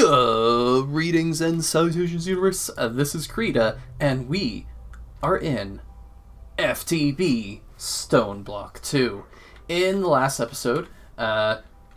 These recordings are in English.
Greetings and salutations, universe. This is Creeta, and we are in FTB Stoneblock 2. In the last episode,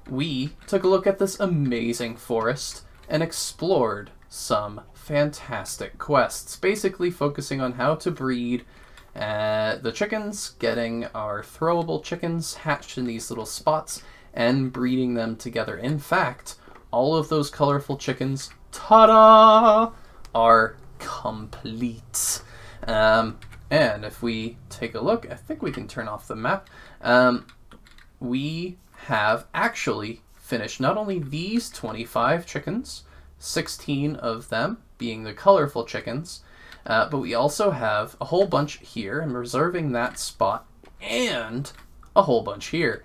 we took a look at this amazing forest and explored some fantastic quests, basically focusing on how to breed the chickens, getting our throwable chickens hatched in these little spots, and breeding them together. In fact, all of those colorful chickens, ta-da, are complete. And if we take a look, I think we can turn off the map. We have actually finished not only these 25 chickens, 16 of them being the colorful chickens, but we also have a whole bunch here and reserving that spot, and a whole bunch here.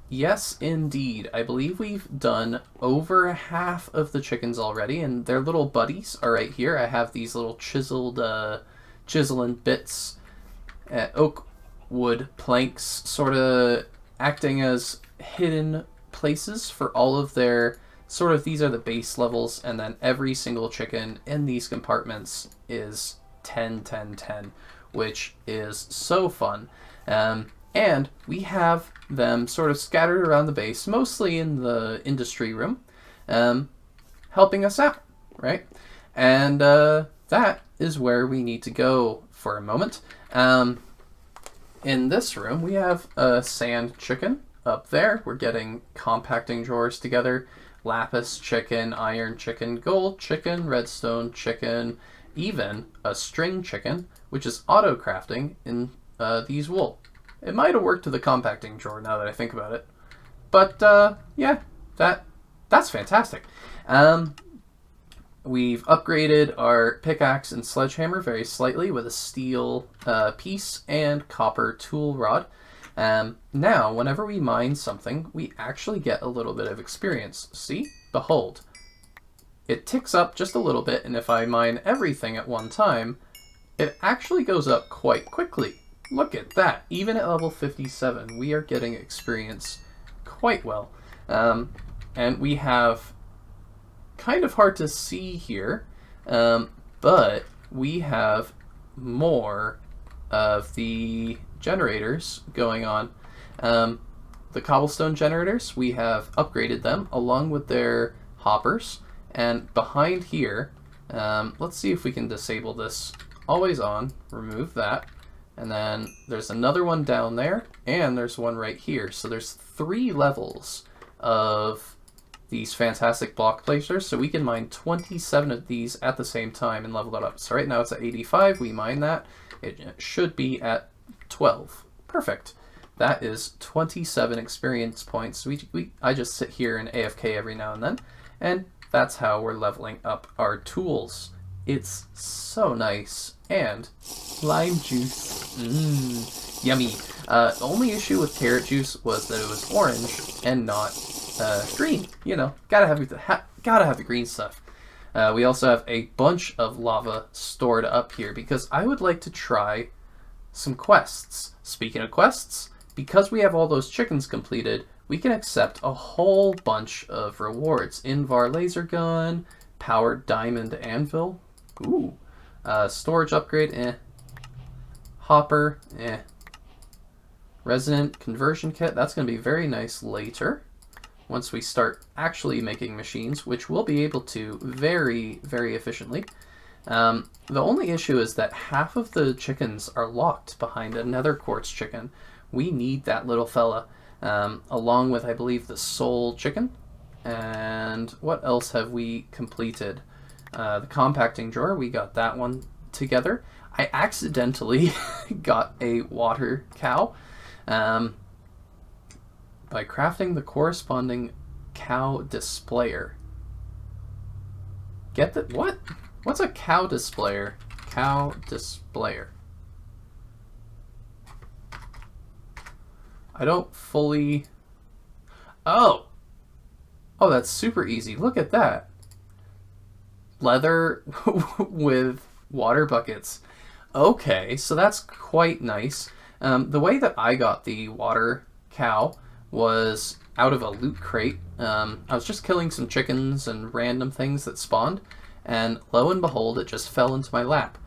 Yes, indeed. I believe we've done over half of the chickens already, and their little buddies are right here. I have these little chiseled, chiseling bits, oak wood planks, sort of acting as hidden places for all of their, sort of, these are the base levels, and then every single chicken in these compartments is 10, 10, 10, which is so fun. And we have them sort of scattered around the base, mostly in the industry room, helping us out, right? And that is where we need to go for a moment. In this room, we have a sand chicken up there. We're getting compacting drawers together. Lapis chicken, iron chicken, gold chicken, redstone chicken, even a string chicken, which is auto-crafting in these wool. It might have worked to the compacting drawer now that I think about it. But, yeah, that's fantastic. We've upgraded our pickaxe and sledgehammer very slightly with a steel piece and copper tool rod. Now, whenever we mine something, we actually get a little bit of experience. See? Behold. It ticks up just a little bit, and if I mine everything at one time, it actually goes up quite quickly. Look at that. Even at level 57, we are getting experience quite well. And we have, kind of hard to see here, but we have more of the generators going on. The cobblestone generators, we have upgraded them along with their hoppers. And behind here, let's see if we can disable this. Always on, remove that. And then there's another one down there, and there's one right here. So there's 3 levels of these fantastic block placers. So we can mine 27 of these at the same time and level that up. So right now it's at 85. We mine that. It should be at 12. Perfect. That is 27 experience points. I just sit here and AFK every now and then. And that's how we're leveling up our tools. It's so nice. And lime juice. Yummy. The only issue with carrot juice was that it was orange and not green. You know, gotta have the green stuff. We also have a bunch of lava stored up here because I would like to try some quests. Speaking of quests, because we have all those chickens completed, we can accept a whole bunch of rewards. Invar laser gun, powered diamond anvil. Ooh. Storage upgrade, eh. Hopper, eh. Resonant conversion kit, that's going to be very nice later. Once we start actually making machines, which we'll be able to very, very efficiently. The only issue is that half of the chickens are locked behind a nether quartz chicken. We need that little fella, along with, I believe, the soul chicken. And what else have we completed? The compacting drawer, we got that one together. I accidentally got a water cow by crafting the corresponding cow displayer. Get the what? What's a cow displayer? Cow displayer. I don't fully... Oh! Oh, that's super easy. Look at that. Leather with water buckets. Okay, so that's quite nice. The way that I got the water cow was out of a loot crate. I was just killing some chickens and random things that spawned, and lo and behold, it just fell into my lap.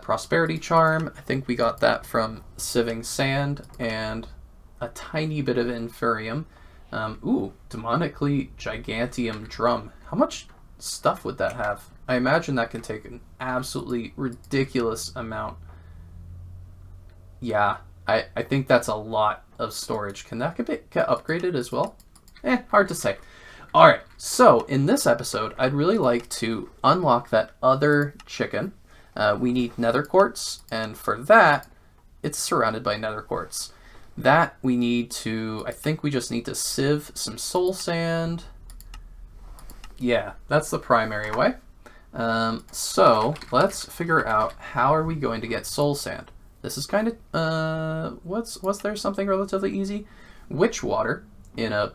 Prosperity charm, I think we got that from sieving sand, and a tiny bit of inferium. Ooh, demonically gigantium drum. How much stuff would that have? I imagine that can take an absolutely ridiculous amount. Yeah, I think that's a lot of storage. Can that get upgraded as well? Hard to say. Alright, so in this episode, I'd really like to unlock that other chicken. We need nether quartz, and for that, it's surrounded by nether quartz. That we need to, I think we just need to sieve some soul sand. Yeah, that's the primary way. So let's figure out how are we going to get soul sand. This is kind of, was there something relatively easy? Witch water in a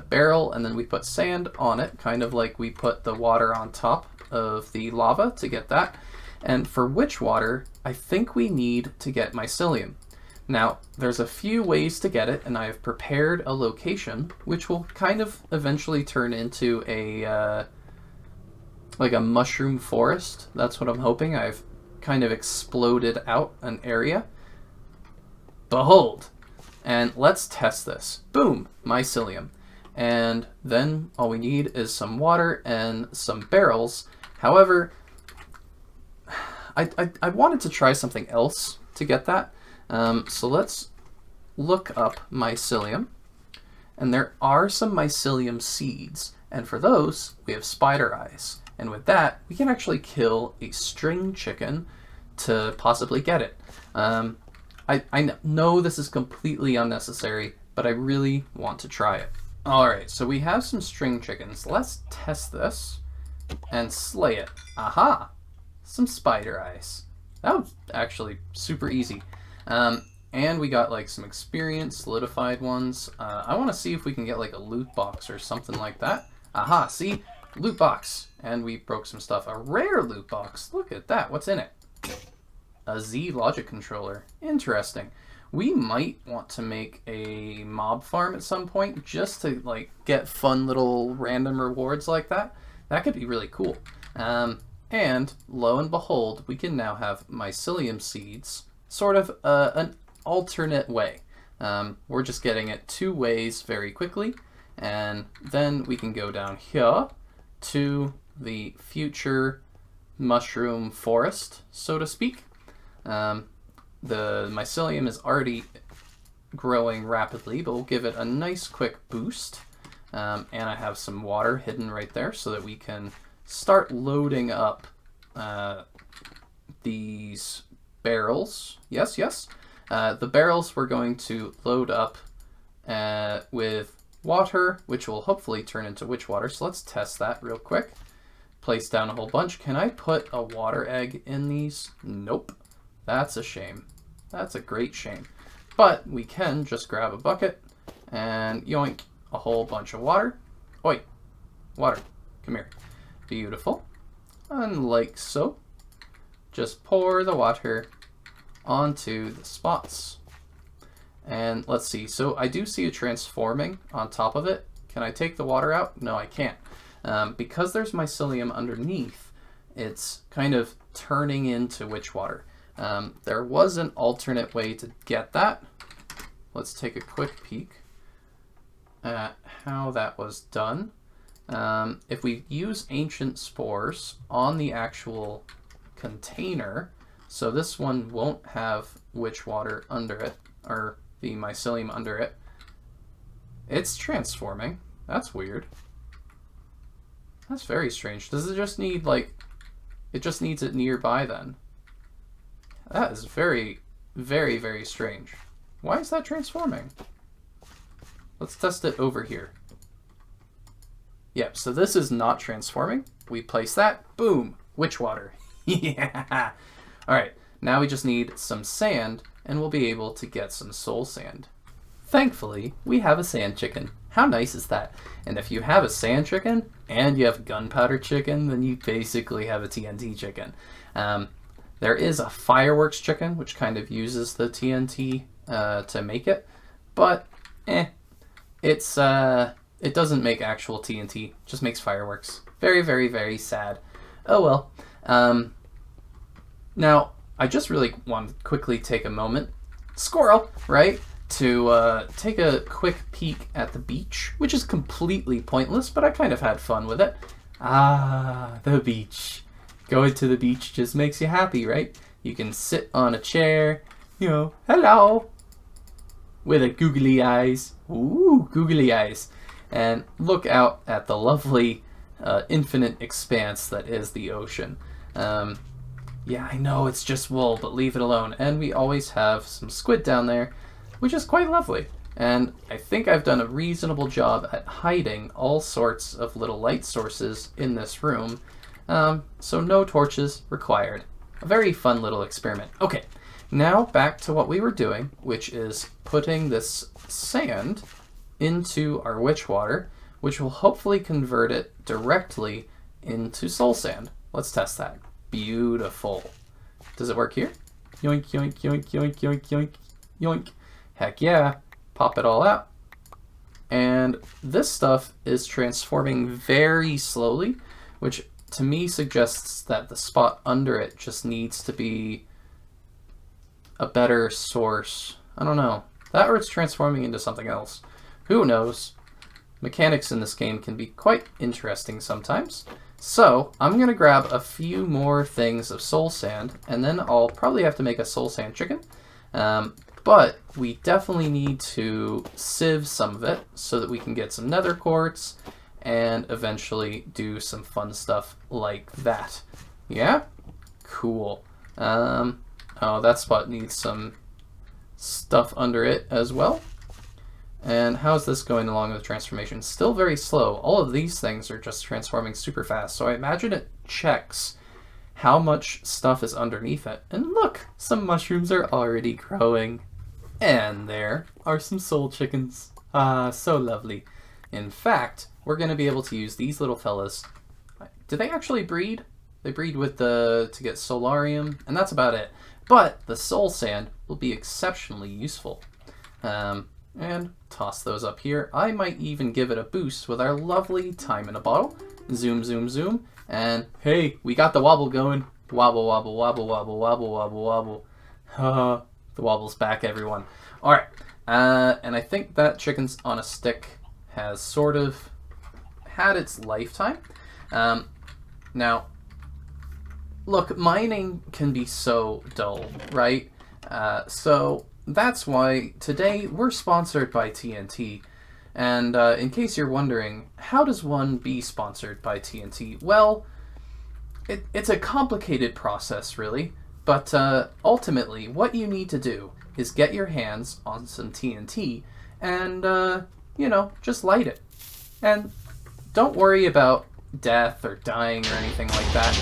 barrel, and then we put sand on it, kind of like we put the water on top of the lava to get that. And for witch water, I think we need to get mycelium. Now, there's a few ways to get it, and I have prepared a location, which will kind of eventually turn into a, like a mushroom forest. That's what I'm hoping. I've kind of exploded out an area. Behold! And let's test this. Boom! Mycelium. And then all we need is some water and some barrels. However, I wanted to try something else to get that. So let's look up mycelium. And there are some mycelium seeds. And for those, we have spider eyes. And with that, we can actually kill a string chicken to possibly get it. I know this is completely unnecessary, but I really want to try it. Alright, so we have some string chickens. Let's test this and slay it. Aha! Some spider eyes. That was actually super easy. And we got like some experience, solidified ones. I want to see if we can get like a loot box or something like that. Aha, see? Loot box. And we broke some stuff. A rare loot box. Look at that. What's in it? A Z logic controller. Interesting. We might want to make a mob farm at some point just to like get fun little random rewards like that. That could be really cool. And lo and behold, we can now have mycelium seeds, sort of an alternate way. We're just getting it two ways very quickly, and then we can go down here to the future mushroom forest, so to speak. The mycelium is already growing rapidly, but we'll give it a nice quick boost. And I have some water hidden right there so that we can start loading up these barrels. Yes, yes. The barrels we're going to load up with water, which will hopefully turn into witch water. So let's test that real quick. Place down a whole bunch. Can I put a water egg in these? Nope. That's a shame. That's a great shame. But we can just grab a bucket and yoink, a whole bunch of water. Oi, water, come here. Beautiful. And like so, just pour the water onto the spots. And let's see, so I do see it transforming on top of it. Can I take the water out? No, I can't. Because there's mycelium underneath, it's kind of turning into witch water. There was an alternate way to get that. Let's take a quick peek at how that was done. If we use ancient spores on the actual container, so this one won't have witch water under it, or the mycelium under it, it's transforming. That's weird. That's very strange. Does it just need, like, it just needs it nearby then? That is very, very, very strange. Why is that transforming? Let's test it over here. Yep, so this is not transforming. We place that, boom, witch water. Yeah! Alright, now we just need some sand, and we'll be able to get some soul sand. Thankfully, we have a sand chicken. How nice is that? And if you have a sand chicken, and you have gunpowder chicken, then you basically have a TNT chicken. There is a fireworks chicken, which kind of uses the TNT to make it, but it doesn't make actual TNT, it just makes fireworks. Very, very, very sad. Oh well. Now, I just really want to quickly take a moment, squirrel, right, to take a quick peek at the beach, which is completely pointless, but I kind of had fun with it. Ah, the beach. Going to the beach just makes you happy, right? You can sit on a chair, you know, hello, with a googly eyes, ooh, googly eyes, and look out at the lovely infinite expanse that is the ocean. Yeah, I know it's just wool, but leave it alone. And we always have some squid down there, which is quite lovely. And I think I've done a reasonable job at hiding all sorts of little light sources in this room, so no torches required. A very fun little experiment. Okay, now back to what we were doing, which is putting this sand into our witch water, which will hopefully convert it directly into soul sand. Let's test that. Beautiful. Does it work here? Yoink, yoink, yoink, yoink, yoink, yoink, yoink. Heck yeah. Pop it all out. And this stuff is transforming very slowly, which to me suggests that the spot under it just needs to be a better source. I don't know. That or it's transforming into something else. Who knows? Mechanics in this game can be quite interesting sometimes. So, I'm going to grab a few more things of soul sand, and then I'll probably have to make a soul sand chicken. But we definitely need to sieve some of it so that we can get some nether quartz and eventually do some fun stuff like that. Yeah? Cool. Oh, that spot needs some stuff under it as well. And how's this going along with transformation? Still very slow. All of these things are just transforming super fast. So I imagine it checks how much stuff is underneath it. And look, some mushrooms are already growing. And there are some soul chickens. Ah, so lovely. In fact, we're going to be able to use these little fellas. Do they actually breed? They breed with to get solarium, and that's about it. But the soul sand will be exceptionally useful. And toss those up here. I might even give it a boost with our lovely time in a bottle. Zoom, zoom, zoom. And hey, we got the wobble going. Wobble, wobble, wobble, wobble, wobble, wobble, wobble. The wobble's back, everyone. All right. And I think that chickens on a stick has sort of had its lifetime. Now, look, mining can be so dull, right? So that's why today we're sponsored by TNT. And in case you're wondering, how does one be sponsored by TNT? Well, it's a complicated process, really. But ultimately, what you need to do is get your hands on some TNT and, you know, just light it. And don't worry about death or dying or anything like that.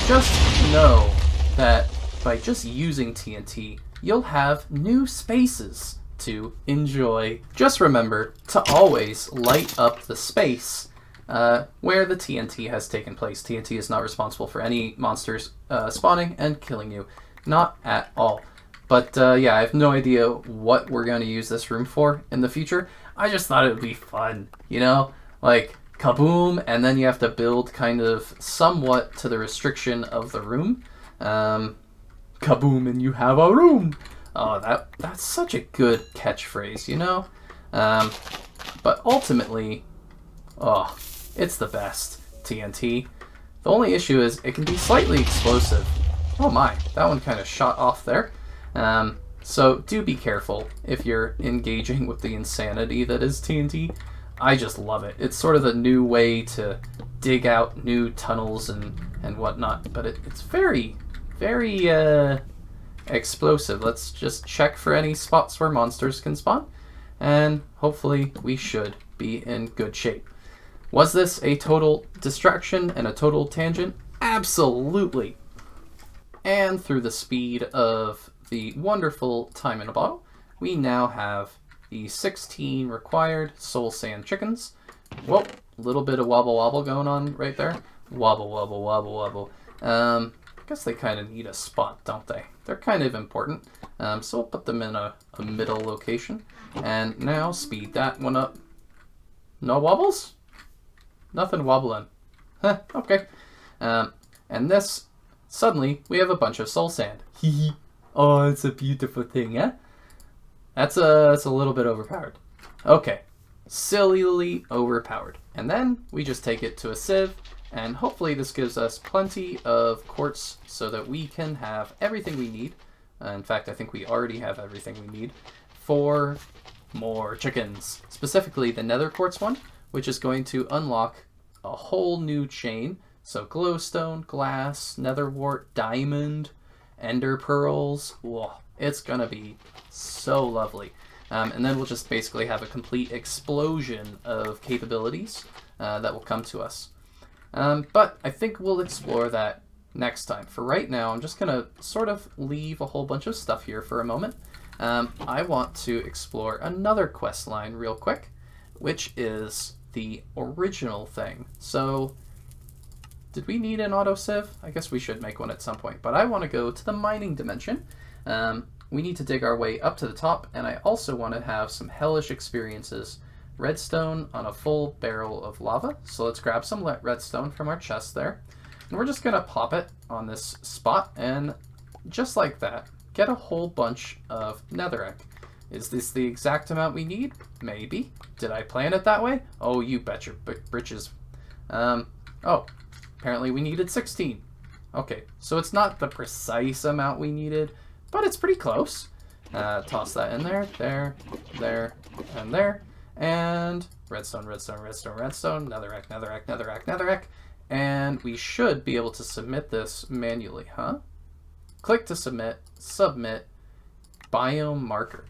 Just know that by just using TNT, you'll have new spaces to enjoy. Just remember to always light up the space where the TNT has taken place. TNT is not responsible for any monsters spawning and killing you. Not at all. But yeah, I have no idea what we're going to use this room for in the future. I just thought it would be fun, you know? Like, kaboom, and then you have to build kind of somewhat to the restriction of the room. Kaboom, and you have a room! Oh, that's such a good catchphrase, you know? But ultimately, oh, it's the best, TNT. The only issue is it can be slightly explosive. Oh my, that one kind of shot off there. So do be careful if you're engaging with the insanity that is TNT. I just love it. It's sort of the new way to dig out new tunnels and whatnot, but it's very, very explosive. Let's just check for any spots where monsters can spawn, and hopefully we should be in good shape. Was this a total distraction and a total tangent? Absolutely. And through the speed of the wonderful time in a bottle, we now have the 16 required soul sand chickens. Whoa, a little bit of wobble wobble going on right there. Wobble wobble wobble wobble. I guess they kind of need a spot, don't they? They're kind of important. So we'll put them in a middle location. And now speed that one up. No wobbles? Nothing wobbling. Huh, okay. And this, suddenly, we have a bunch of soul sand. Hee. Oh, it's a beautiful thing, eh? That's a little bit overpowered. Okay. Sillily overpowered. And then we just take it to a sieve, and hopefully this gives us plenty of quartz so that we can have everything we need. In fact, I think we already have everything we need for more chickens. Specifically the nether quartz one, which is going to unlock a whole new chain. So glowstone, glass, nether wart, diamond, ender pearls. Whoa, it's gonna be so lovely. And then we'll just basically have a complete explosion of capabilities that will come to us. But I think we'll explore that next time. For right now, I'm just gonna sort of leave a whole bunch of stuff here for a moment. I want to explore another quest line real quick, which is the original thing. So, did we need an autosieve? I guess we should make one at some point, but I want to go to the mining dimension. We need to dig our way up to the top, and I also want to have some hellish experiences. Redstone on a full barrel of lava. So let's grab some redstone from our chest there. And we're just going to pop it on this spot, and just like that, get a whole bunch of netherrack. Is this the exact amount we need? Maybe. Did I plan it that way? Oh, you bet your britches. Oh, apparently we needed 16. Okay, so it's not the precise amount we needed, but it's pretty close. Toss that in there, there, and there. And redstone, redstone, redstone, redstone, netherrack, netherrack, netherrack, netherrack. And we should be able to submit this manually, huh? Click to submit, submit, biome marker.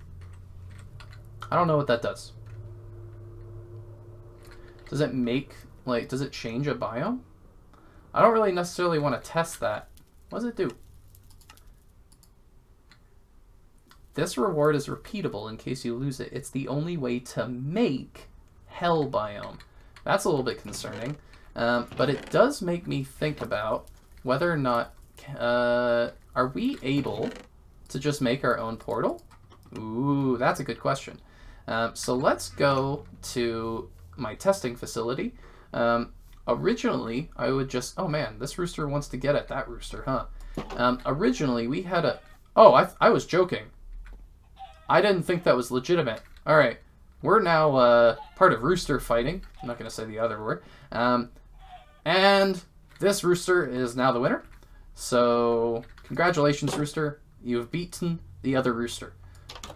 I don't know what that does. Does it make, like, does it change a biome? I don't really necessarily want to test that. What does it do? This reward is repeatable in case you lose it. It's the only way to make hell biome. That's a little bit concerning. But it does make me think about whether or not, are we able to just make our own portal? Ooh, that's a good question. So let's go to my testing facility. Originally, I would just... Oh man, this rooster wants to get at that rooster, huh? Originally, we had a... Oh, I was joking. I didn't think that was legitimate. Alright, we're now part of rooster fighting. I'm not going to say the other word. And this rooster is now the winner. So, congratulations, rooster. You have beaten the other rooster.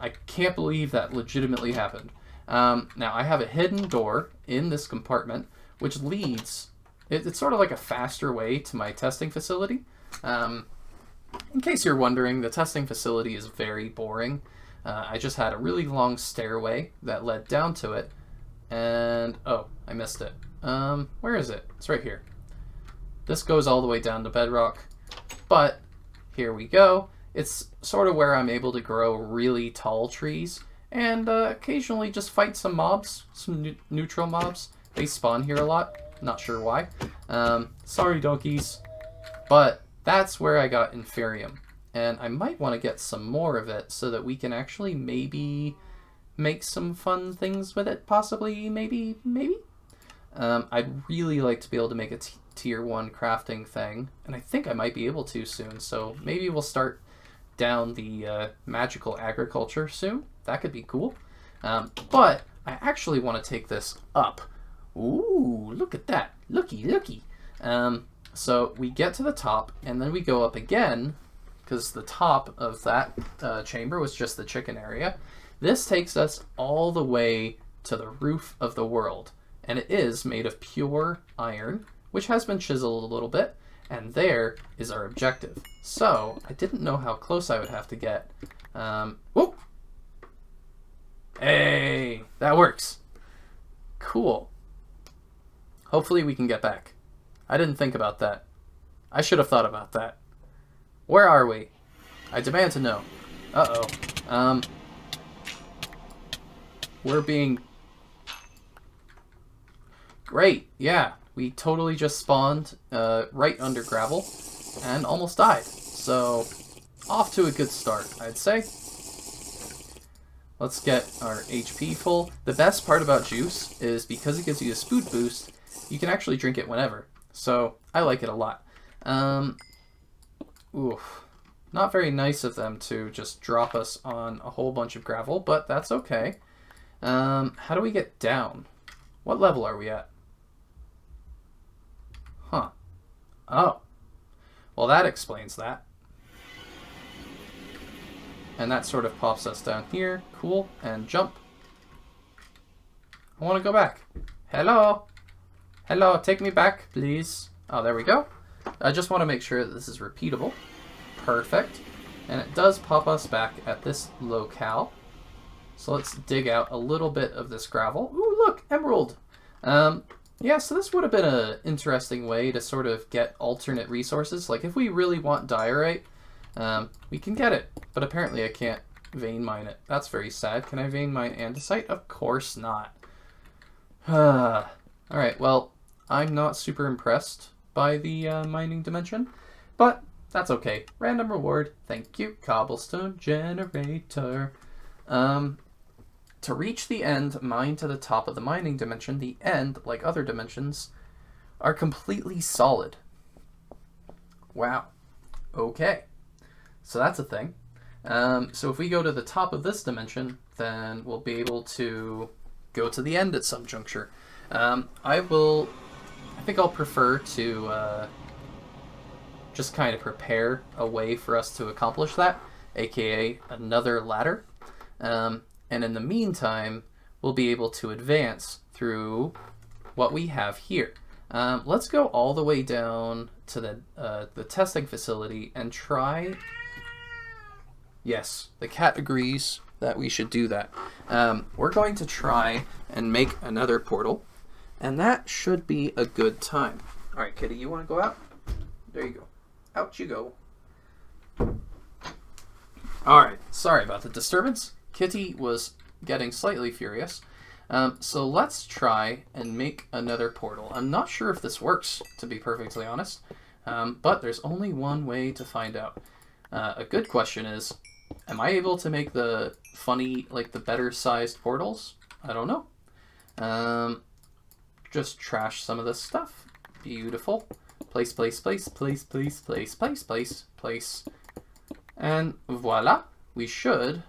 I can't believe that legitimately happened. Now, I have a hidden door in this compartment, which leads... It's sort of like a faster way to my testing facility. In case you're wondering, the testing facility is very boring. I just had a really long stairway that led down to it. And... Oh, I missed it. Where is it? It's right here. This goes all the way down to bedrock. But, here we go. It's sort of where I'm able to grow really tall trees. And occasionally just fight some mobs. Some neutral mobs. They spawn here a lot. Not sure why. Sorry, donkeys. But that's where I got Inferium. And I might want to get some more of it so that we can actually maybe make some fun things with it. Possibly, maybe. I'd really like to be able to make a tier 1 crafting thing. And I think I might be able to soon. So maybe we'll start down the magical agriculture soon. That could be cool. But I actually want to take this up. Ooh, look at that. Looky. So we get to the top and then we go up again, because the top of that chamber was just the chicken area. This takes us all the way to the roof of the world, and it is made of pure iron, which has been chiseled a little bit, and there is our objective. So, I didn't know how close I would have to get. Whoop! Hey! That works! Cool. Hopefully we can get back. I didn't think about that. I should have thought about that. Where are we? I demand to know. Uh-oh. We're being... Great, yeah. We totally just spawned right under gravel and almost died. So, off to a good start, I'd say. Let's get our HP full. The best part about juice is because it gives you a speed boost, you can actually drink it whenever. So I like it a lot. Oof. Not very nice of them to just drop us on a whole bunch of gravel, but that's okay. How do we get down? What level are we at? Huh. Oh. Well, that explains that. And that sort of pops us down here. Cool. And jump. I want to go back. Hello? Hello, take me back, please. Oh, there we go. I just want to make sure that this is repeatable. Perfect. And it does pop us back at this locale. So let's dig out a little bit of this gravel. Ooh, look, emerald. Yeah, so this would have been an interesting way to sort of get alternate resources. Like if we really want diorite, we can get it. But apparently I can't vein mine it. That's very sad. Can I vein mine andesite? Of course not. Alright, well, I'm not super impressed by the mining dimension, but that's okay. Random reward. Thank you, cobblestone generator. To reach the end, mine to the top of the mining dimension. The end, like other dimensions, are completely solid. Wow. Okay. So that's a thing. So if we go to the top of this dimension, then we'll be able to go to the end at some juncture. I think I'll prefer to just kind of prepare a way for us to accomplish that, aka another ladder. And in the meantime, we'll be able to advance through what we have here. Let's go all the way down to the testing facility and try... Yes, the cat agrees that we should do that. We're going to try and make another portal, and that should be a good time. All right, kitty, you want to go out? There you go. Out you go. All right, sorry about the disturbance. Kitty was getting slightly furious. So let's try and make another portal. I'm not sure if this works, to be perfectly honest, but there's only one way to find out. A good question is, am I able to make the funny, like the better sized portals? I don't know. Just trash some of this stuff. Beautiful. Place, place, place, place, place, place, place, place, place. And voila, we should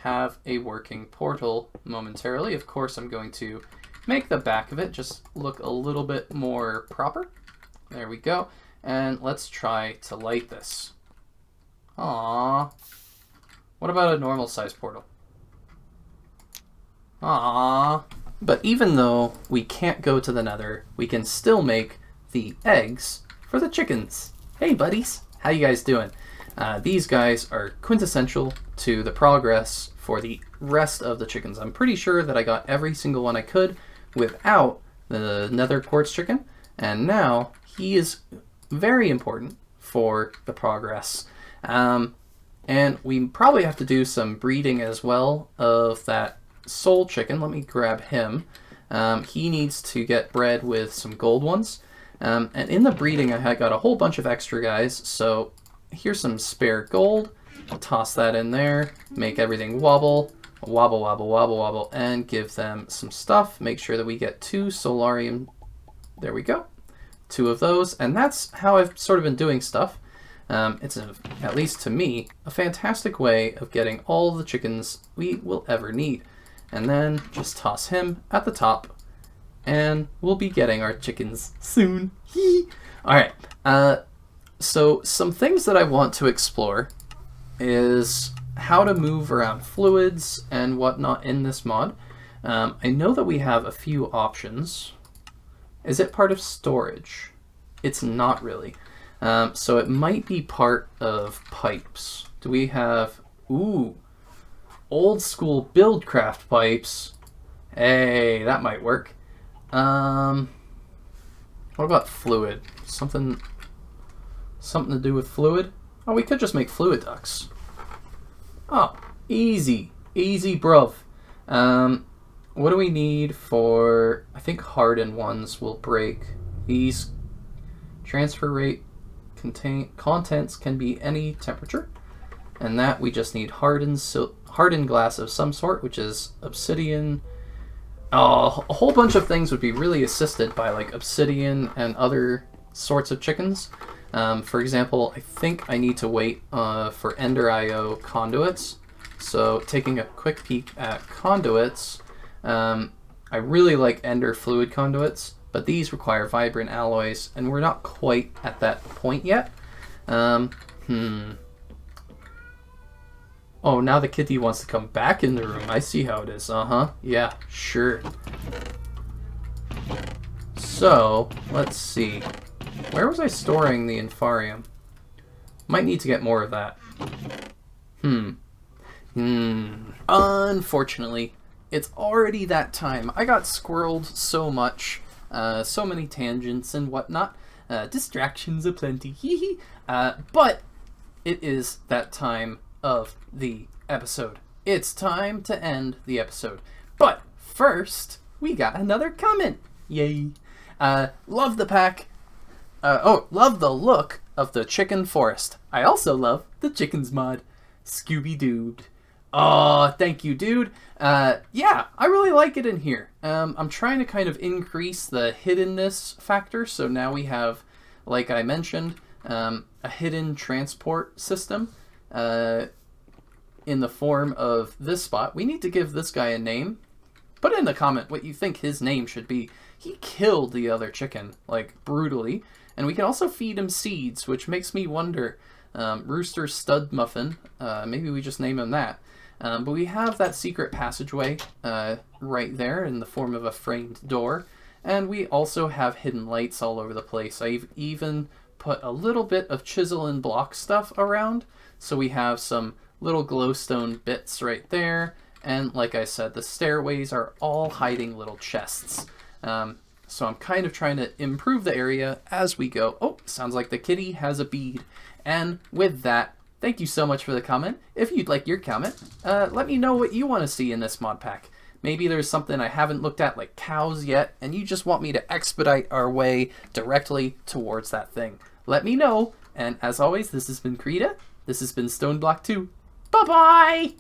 have a working portal momentarily. Of course, I'm going to make the back of it just look a little bit more proper. There we go. And let's try to light this. Aww. What about a normal size portal? Aww. But even though we can't go to the Nether, we can still make the eggs for the chickens. Hey buddies, how you guys doing? These guys are quintessential to the progress for the rest of the chickens. I'm pretty sure that I got every single one I could without the Nether quartz chicken, and now he is very important for the progress. And we probably have to do some breeding as well of that soul chicken. Let me grab him. He needs to get bred with some gold ones. And in the breeding, I got a whole bunch of extra guys, so here's some spare gold. I'll toss that in there, make everything wobble, wobble, wobble, wobble, wobble, and give them some stuff. Make sure that we get 2 solarium. There we go. 2 of those, and that's how I've sort of been doing stuff. It's, at least to me, a fantastic way of getting all the chickens we will ever need. And then just toss him at the top, and we'll be getting our chickens soon. Alright, so some things that I want to explore is how to move around fluids and whatnot in this mod. I know that we have a few options. Is it part of storage? It's not really. So it might be part of pipes. Do we have... Ooh, old school buildcraft pipes. Hey, that might work. What about fluid? Something to do with fluid? Oh, we could just make fluid ducts. Oh, easy. Easy, bruv. What do we need for... I think hardened ones will break. These transfer rate contents can be any temperature. And that we just need hardened hardened glass of some sort, which is obsidian. Oh, a whole bunch of things would be really assisted by like obsidian and other sorts of chickens. For example, I think I need to wait for Ender IO conduits. So taking a quick peek at conduits, I really like Ender fluid conduits, but these require vibrant alloys, and we're not quite at that point yet. Oh, now the kitty wants to come back in the room. I see how it is. Yeah, sure. So, let's see. Where was I storing the infarium? Might need to get more of that. Unfortunately, it's already that time. I got squirreled so much. So many tangents and whatnot. Distractions aplenty. But it is that time of the episode. It's time to end the episode. But first, we got another comment. Yay. Love the pack. Love the look of the chicken forest. I also love the chickens mod. Scooby-Dooed. Oh, thank you, dude. Yeah, I really like it in here. I'm trying to kind of increase the hiddenness factor. So now we have, like I mentioned, a hidden transport system in the form of this spot. We need to give this guy a name. Put in the comment what you think his name should be. He killed the other chicken, like, brutally. And we can also feed him seeds, which makes me wonder, Rooster Stud Muffin, maybe we just name him that. But we have that secret passageway right there in the form of a framed door. And we also have hidden lights all over the place. I've even put a little bit of chisel and block stuff around. So we have some little glowstone bits right there. And like I said, the stairways are all hiding little chests. So I'm kind of trying to improve the area as we go. Oh, sounds like the kitty has a bead. And with that, thank you so much for the comment. If you'd like your comment, let me know what you want to see in this mod pack. Maybe there's something I haven't looked at, like cows yet, and you just want me to expedite our way directly towards that thing. Let me know. And as always, this has been Creeta. This has been Stoneblock 2. Bye-bye!